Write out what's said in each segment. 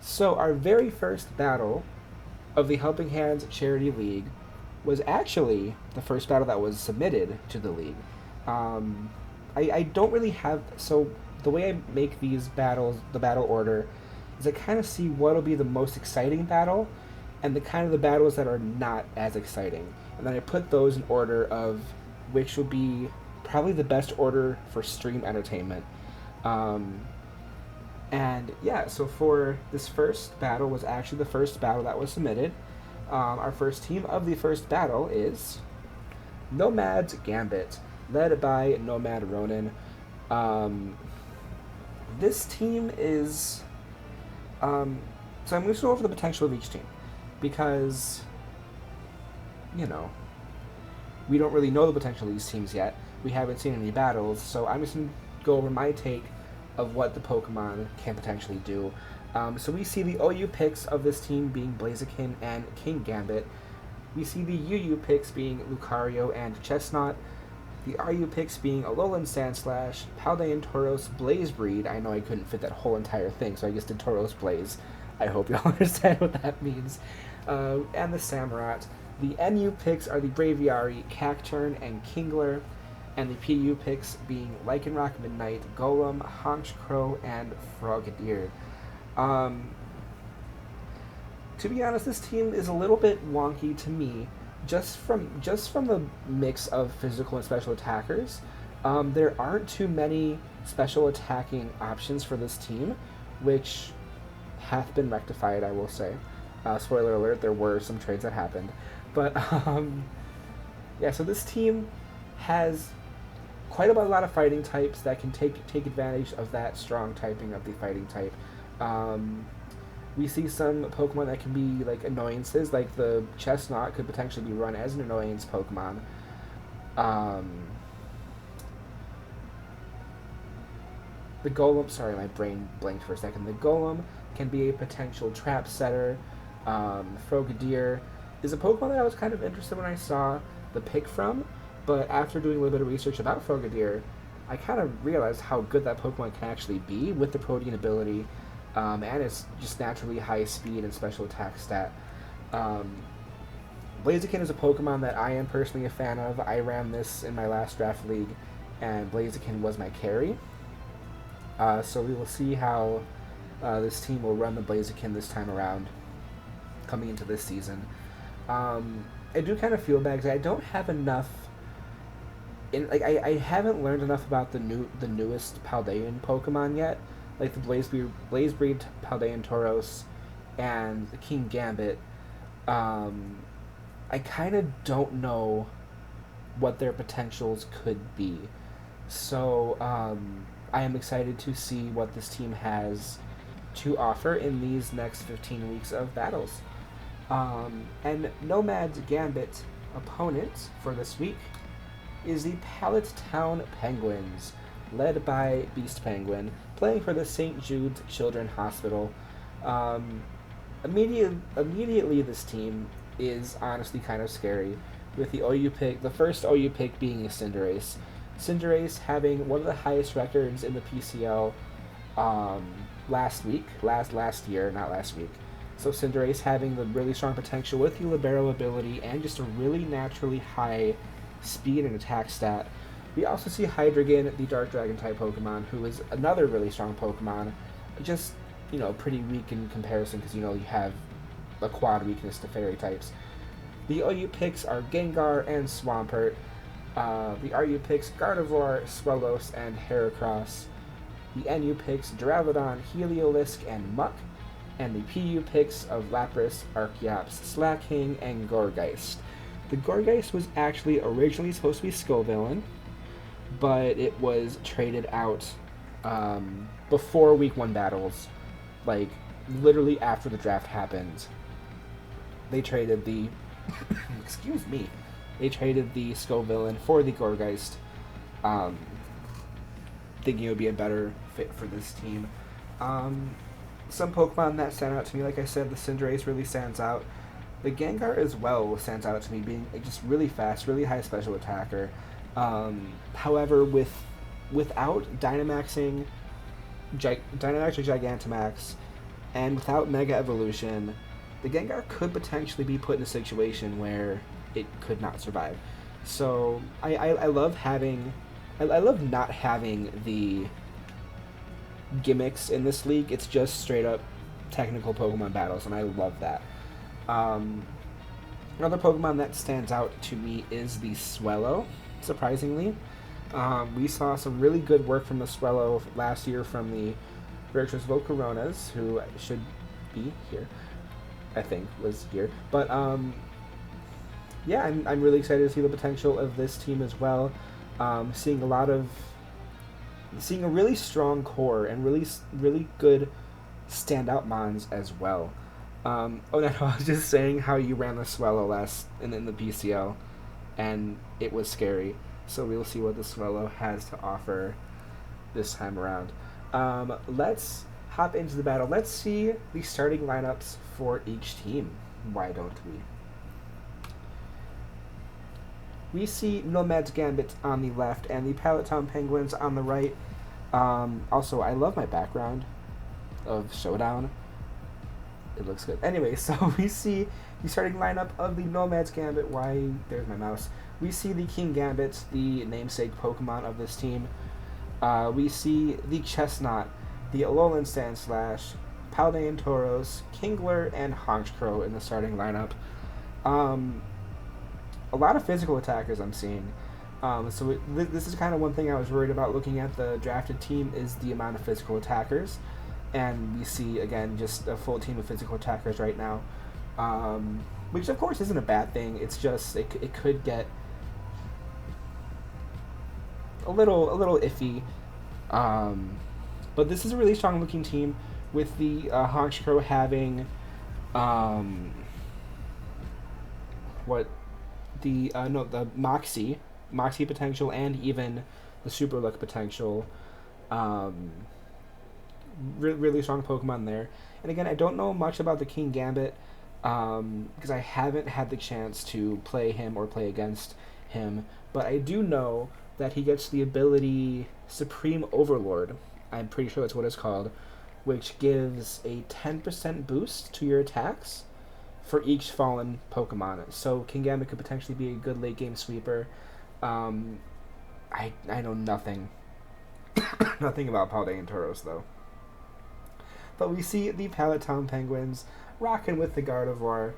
So our very first battle of the Helping Hands Charity League was actually the first battle that was submitted to the league. Um, I don't really have so the way I make these battles, the battle order, is I kind of see what'll be the most exciting battle, and the kind of the battles that are not as exciting, and then I put those in order of which would be probably the best order for stream entertainment. Um, and yeah, so for this first battle was actually the first battle that was submitted. Our first team of the first battle is Nomad's Gambit, led by Nomad Ronan. Um, this team is. So I'm going to go over the potential of each team because, you know, we don't really know the potential of these teams yet. We haven't seen any battles, so I'm just going to go over my take of what the Pokemon can potentially do. So we see the OU picks of this team being Blaziken and King Gambit. We see the UU picks being Lucario and Chestnut. The RU picks being Alolan Sandslash, Paldean Tauros, Blaze Breed. I know I couldn't fit that whole entire thing, so I just did Tauros Blaze. I hope y'all understand what that means. And the Samurott. The NU picks are the Braviary, Cacturn, and Kingler. And the PU picks being Lycanroc Midnight, Golem, Honchkrow, and Frogadier. To be honest, this team is a little bit wonky to me, just from the mix of physical and special attackers. There aren't too many special attacking options for this team, which hath been rectified, I will say. Spoiler alert: there were some trades that happened, but yeah. So this team has quite a lot of fighting types that can take advantage of that strong typing of the fighting type. We see some Pokemon that can be like annoyances, like the Chestnut could potentially be run as an annoyance Pokemon. The Golem, sorry, my brain blanked for a second. The Golem can be a potential trap setter. Frogadier is a Pokemon that I was kind of interested when I saw the pick from, but after doing a little bit of research about Frogadier, I kind of realized how good that Pokemon can actually be with the Protean ability. And it's just naturally high speed and special attack stat. Blaziken is a Pokemon that I am personally a fan of. I ran this in my last draft league, and Blaziken was my carry. So we will see how this team will run the Blaziken this time around, coming into this season. I do kind of feel bad because I don't have enough. I haven't learned enough about the newest Paldean Pokemon yet, like the Blaze Breed Paldean Tauros and the King Gambit. I kind of don't know what their potentials could be. So I am excited to see what this team has to offer in these next 15 weeks of battles. And Nomad's Gambit opponent for this week is the Pallet Town Penguins, led by Beast Penguin, playing for the St. Jude's Children's Hospital. Immediately this team is honestly kind of scary, with the first OU pick being a Cinderace. Cinderace having one of the highest records in the PCL last year, not last week. So Cinderace having the really strong potential with the Libero ability and just a really naturally high speed and attack stat. We also see Hydreigon, the Dark Dragon type Pokemon, who is another really strong Pokemon, just, pretty weak in comparison because, you have a quad weakness to fairy types. The OU picks are Gengar and Swampert. The RU picks Gardevoir, Swellos, and Heracross. The NU picks Duraludon, Heliolisk, and Muck. And the PU picks of Lapras, Archeops, Slaking, and Gourgeist. The Gourgeist was actually originally supposed to be Scovillain, but it was traded out before Week 1 battles, like literally after the draft happened. They traded the excuse me. They traded the Scovillain for the Gourgeist, thinking it would be a better fit for this team. Some Pokemon that stand out to me, like I said, the Cinderace really stands out. The Gengar as well stands out to me, being just really fast, really high special attacker. However, without Dynamaxing or Gigantamax, And without Mega Evolution, the Gengar could potentially be put in a situation where it could not survive. So I love having, I love not having the gimmicks in this league. It's just straight up technical Pokemon battles, and I love that. Um, Another Pokemon that stands out to me is the Swellow, surprisingly. We saw some really good work from the Swellow last year from the Virtuous Volcaronas, who should be here, I think, was here. But yeah, I'm really excited to see the potential of this team as well. Seeing a really strong core and really good standout mons as well. Oh no, I was just saying how you ran the Swellow last in the PCL, and it was scary. So we'll see what the Swellow has to offer this time around. Let's hop into the battle. Let's see the starting lineups for each team. Why don't we? We see Nomad's Gambit on the left and the Pallet Penguins on the right. Also, I love my background of Showdown. It looks good. Anyway, so we see the starting lineup of the Nomad's Gambit. Why? There's my mouse. We see the King Gambit, the namesake Pokemon of this team. We see the Chestnut, the Alolan Sandslash, Paldean Tauros, Kingler, and Honchkrow in the starting lineup. A lot of physical attackers I'm seeing. This is kind of one thing I was worried about looking at the drafted team is the amount of physical attackers. And we see, again, just a full team of physical attackers right now. Which, of course, isn't a bad thing. It's just, it could get a little iffy. But this is a really strong-looking team with the Honchkrow having the Moxie potential and even the Super Luck potential. Really strong Pokemon there. And again, I don't know much about the King Gambit because I haven't had the chance to play him or play against him, but I do know that he gets the ability Supreme Overlord. I'm pretty sure that's what it's called, which gives a 10% boost to your attacks for each fallen Pokemon. So King Gambit could potentially be a good late game sweeper. I know nothing about Paldean Tauros though. But we see the Pallet Penguins rocking with the Gardevoir,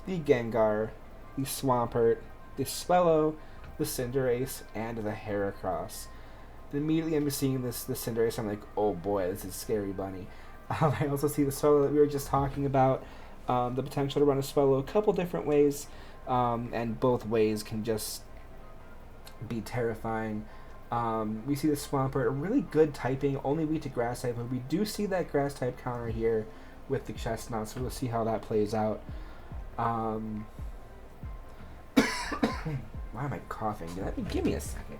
the Gengar, the Swampert, the Swellow, the Cinderace, and the Heracross. Immediately I'm seeing the Cinderace, I'm like, oh boy, this is scary bunny. I also see the Swellow that we were just talking about, the potential to run a Swellow a couple different ways, and both ways can just be terrifying. We see the Swampert, a really good typing, only weak to Grass type, but we do see that Grass type counter here with the Chestnut, so we'll see how that plays out. Why am I coughing? Give me a second.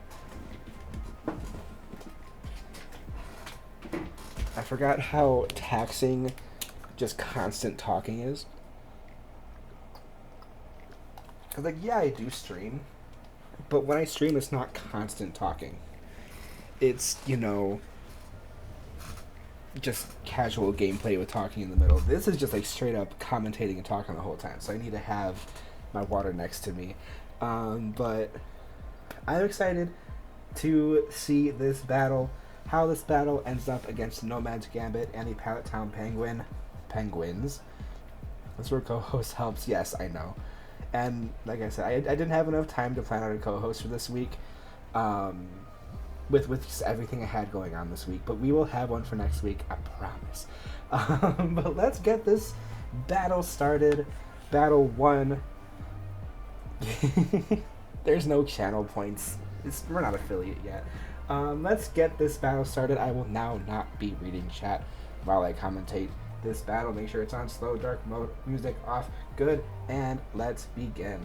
I forgot how taxing just constant talking is. I was like, yeah, I do stream. But when I stream, it's not constant talking. It's, just casual gameplay with talking in the middle. This is just like straight up commentating and talking the whole time. So I need to have my water next to me. But I'm excited to see this battle, how this battle ends up against Nomad's Gambit and the Pallet Town Penguins. That's where co-host helps. Yes, I know. And like I said, I didn't have enough time to plan out a co-host for this week, with just everything I had going on this week. But we will have one for next week, I promise. But let's get this battle started. Battle 1. There's no channel points. We're not affiliate yet. Let's get this battle started. I will now not be reading chat while I commentate this battle. Make sure it's on slow dark mode, music off, good, and let's begin.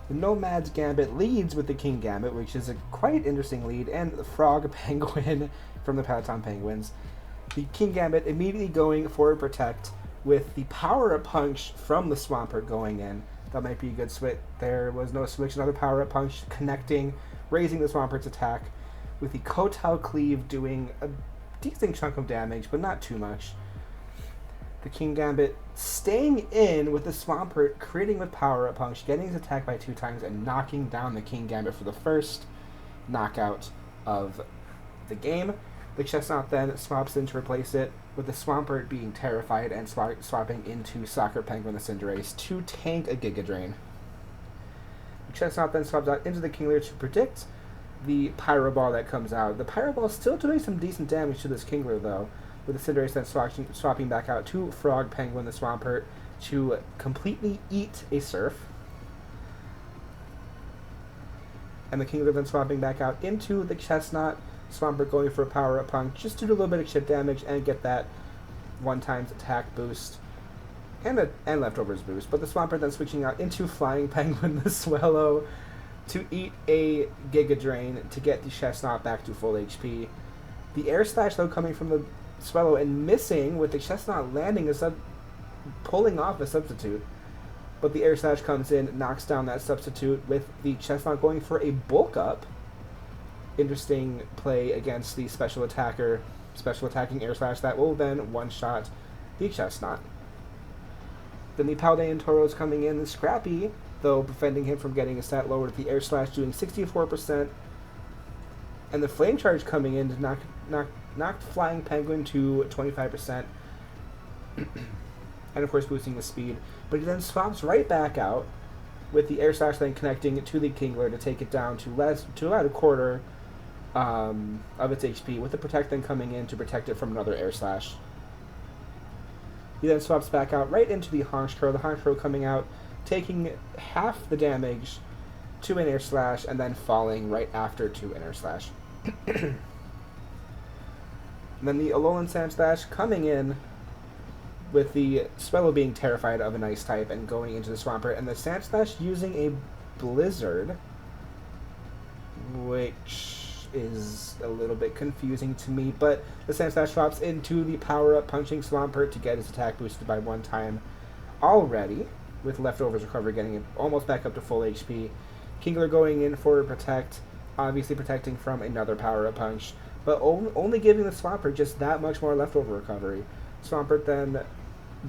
The Nomad's Gambit leads with the King Gambit, which is a quite interesting lead, and the Frog Penguin from the Pallet Penguins. The King Gambit immediately going for Protect with the Power Up Punch from the Swampert going in. That might be a good switch. There was no switch. Another Power Up Punch connecting, raising the Swampert's attack, with the Kotal Cleave doing a decent chunk of damage, but not too much. The King Gambit staying in with the Swampert, creating with power-up punch, getting his attack by 2 times, and knocking down the King Gambit for the first knockout of the game. The Chestnut then swaps in to replace it, with the Swampert being terrified and swapping into Soccer Penguin the Cinderace to tank a Giga Drain. The Chestnut then swaps out into the Kingler to predict the Pyro Ball that comes out. The Pyro Ball still doing some decent damage to this Kingler, though, with the Cinderace then swapping back out to Frog Penguin the Swampert to completely eat a Surf. And the Kingler then swapping back out into the Chestnut, Swampert going for a power-up punch just to do a little bit of chip damage and get that 1x attack boost and leftovers boost. But the Swampert then switching out into Flying Penguin the Swallow to eat a Giga Drain to get the Chestnut back to full HP. The Air Slash, though, coming from the Swallow and missing, with the Chestnut landing pulling off a substitute. But the Air Slash comes in, knocks down that substitute, with the Chestnut going for a bulk up. Interesting play against the special attacking Air Slash that will then one-shot the Chestnut. Then the Pallet Tauros coming in, the Scrappy, though, preventing him from getting a stat lower with the Air Slash doing 64%. And the Flame Charge coming in to knocked Flying Penguin to 25%. And of course boosting the speed. But he then swaps right back out, with the Air Slash then connecting to the Kingler to take it down to about a quarter of its HP, with the Protect then coming in to protect it from another Air Slash. He then swaps back out right into the Honchkrow, the Honchkrow coming out, taking half the damage to an Air Slash, and then falling right after to an Air Slash. And then the Alolan Sandslash coming in, with the Swallow being terrified of an Ice type and going into the Swampert, and the Sandslash using a Blizzard, which is a little bit confusing to me, but the Sandslash swaps into the power-up punching Swampert to get his attack boosted by 1 time already, with leftovers recovery getting it almost back up to full HP. Kingler going in for Protect, obviously protecting from another power-up punch, but only giving the Swampert just that much more leftover recovery. Swampert then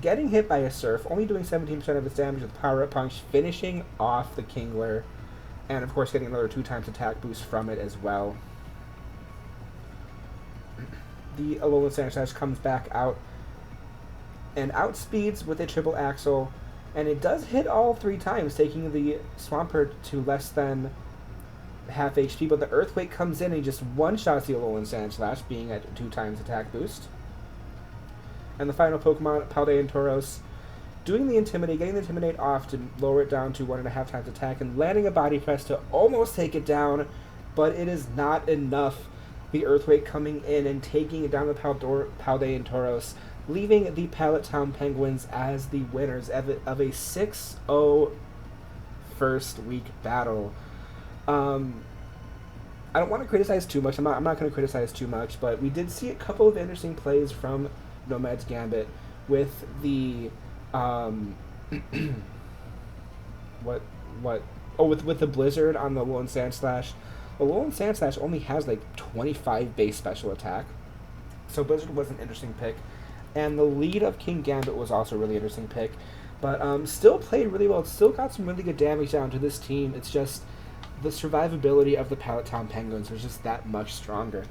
getting hit by a Surf, only doing 17% of its damage with power-up punch, finishing off the Kingler, and of course getting another 2 times attack boost from it as well. The Alolan Sandslash comes back out and outspeeds with a triple axle, and it does hit all 3 times, taking the Swampert to less than half HP, but the Earthquake comes in and just one-shots the Alolan Sandslash, being at 2 times attack boost. And the final Pokemon, Pallet Tauros, doing the Intimidate, getting the Intimidate off to lower it down to 1.5 times attack, and landing a Body Press to almost take it down, but it is not enough. The Earthquake coming in and taking it down the Pallet Tauros, leaving the Pallet Town Penguins as the winners of a 6-0 first week battle. I don't want to criticize too much. I'm not going to criticize too much, but we did see a couple of interesting plays from Nomad's Gambit with the with the Blizzard on the Alolan Sandslash. The Alolan Sandslash only has like 25 base special attack, so Blizzard was an interesting pick, and the lead of King Gambit was also a really interesting pick, but still played really well. It still got some really good damage down to this team. It's just the survivability of the Pallet Town Penguins was just that much stronger.